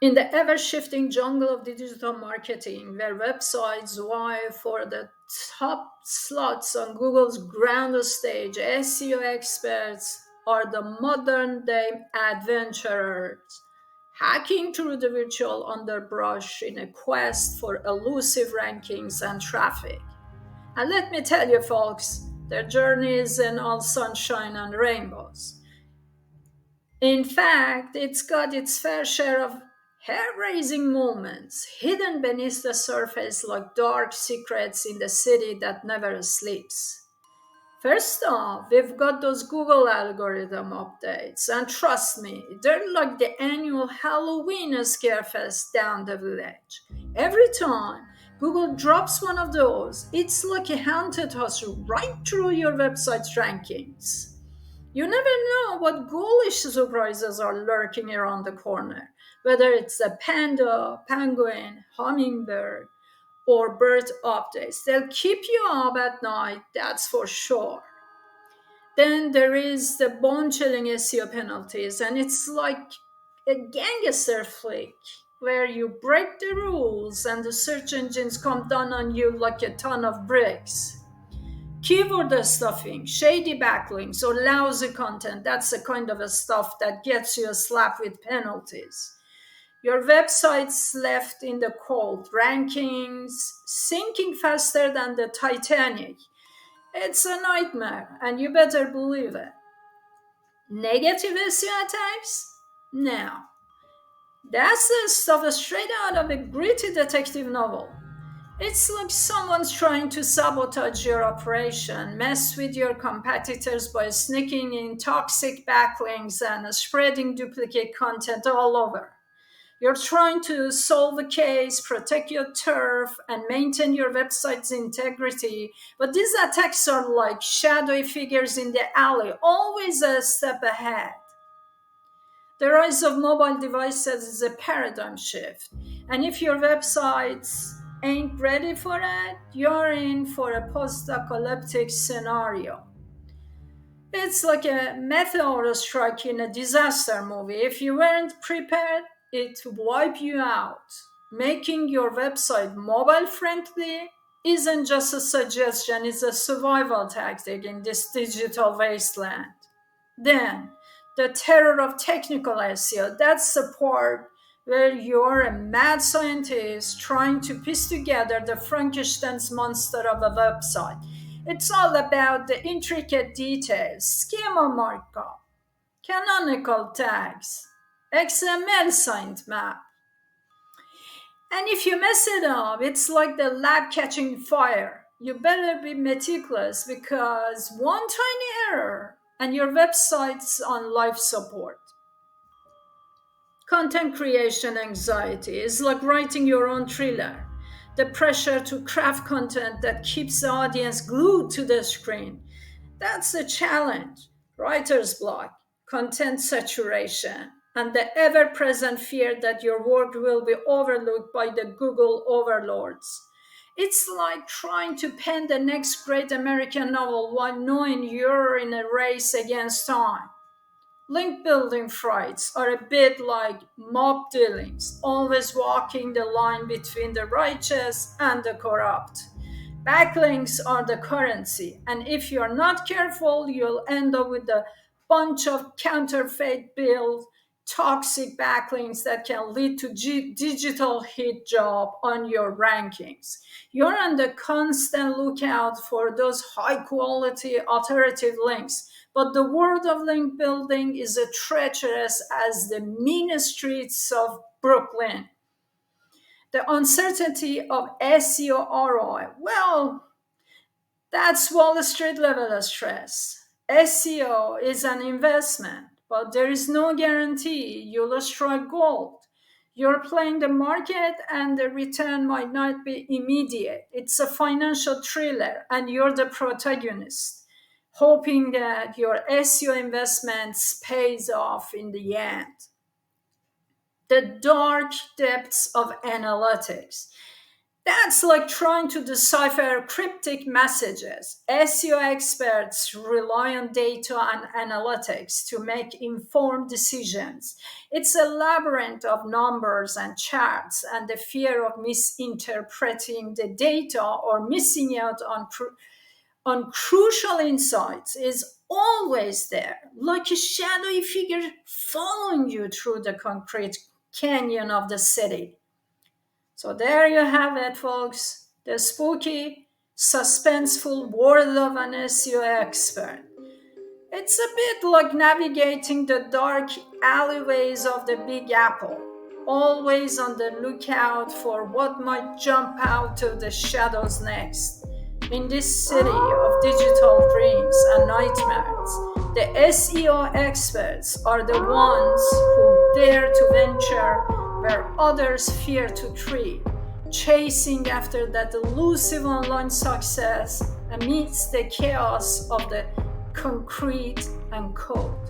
In the ever shifting jungle of digital marketing, where websites vie for the top slots on Google's grand stage, SEO experts are the modern day adventurers, hacking through the virtual underbrush in a quest for elusive rankings and traffic. And let me tell you, folks, their journey isn't all sunshine and rainbows. In fact, it's got its fair share of hair raising moments hidden beneath the surface like dark secrets in the city that never sleeps. First off, we've got those Google algorithm updates, and trust me, they're like the annual Halloween scarefest down the village. Every time Google drops one of those, it's like a haunted house right through your website's rankings. You never know what ghoulish surprises are lurking around the corner, whether it's a panda, penguin, hummingbird, or bird updates. They'll keep you up at night, that's for sure. Then there is the bone chilling SEO penalties, and it's like a gangster flick where you break the rules and the search engines come down on you like a ton of bricks. Keyword stuffing, shady backlinks, or lousy content, that's the kind of a stuff that gets you a slap with penalties. Your website's left in the cold, rankings sinking faster than the Titanic. It's a nightmare, and you better believe it. Negative SEO attacks? Now, that's the stuff straight out of a gritty detective novel. It's like someone's trying to sabotage your operation, mess with your competitors by sneaking in toxic backlinks and spreading duplicate content all over. You're trying to solve a case, protect your turf, and maintain your website's integrity, but these attacks are like shadowy figures in the alley, always a step ahead. The rise of mobile devices is a paradigm shift. And if your websites ain't ready for it, you're in for a post apocalyptic scenario. It's like a meteor strike in a disaster movie. If you weren't prepared, it wipe you out. Making your website mobile friendly isn't just a suggestion, it's a survival tactic in this digital wasteland. Then, the terror of technical SEO, that's the part where you're a mad scientist trying to piece together the Frankenstein's monster of a website. It's all about the intricate details, schema markup, canonical tags, XML signed map. And if you mess it up, it's like the lab catching fire. You better be meticulous because one tiny error and your website's on life support. Content creation anxiety is like writing your own thriller. The pressure to craft content that keeps the audience glued to the screen. That's the challenge. Writer's block, content saturation, and the ever present fear that your work will be overlooked by the Google overlords. It's like trying to pen the next great American novel while knowing you're in a race against time. Link building frights are a bit like mob dealings, always walking the line between the righteous and the corrupt. Backlinks are the currency, and if you're not careful, you'll end up with a bunch of counterfeit built toxic backlinks that can lead to digital hit job on your rankings. You're on the constant lookout for those high quality authoritative links, but the world of link building is as treacherous as the mean streets of Brooklyn. The uncertainty of SEO ROI. Well, that's Wall Street level of stress. SEO is an investment, but there is no guarantee you'll strike gold. You're playing the market and the return might not be immediate. It's a financial thriller and you're the protagonist, hoping that your SEO investments pays off in the end. The dark depths of analytics. That's like trying to decipher cryptic messages. SEO experts rely on data and analytics to make informed decisions. It's a labyrinth of numbers and charts, and the fear of misinterpreting the data or missing out on crucial insights is always there, like a shadowy figure following you through the concrete canyon of the city. So there you have it, folks. The spooky, suspenseful world of an SEO expert. It's a bit like navigating the dark alleyways of the Big Apple, always on the lookout for what might jump out of the shadows next. In this city of digital dreams and nightmares, the SEO experts are the ones who dare to venture where others fear to tread, chasing after that elusive online success amidst the chaos of the concrete and code.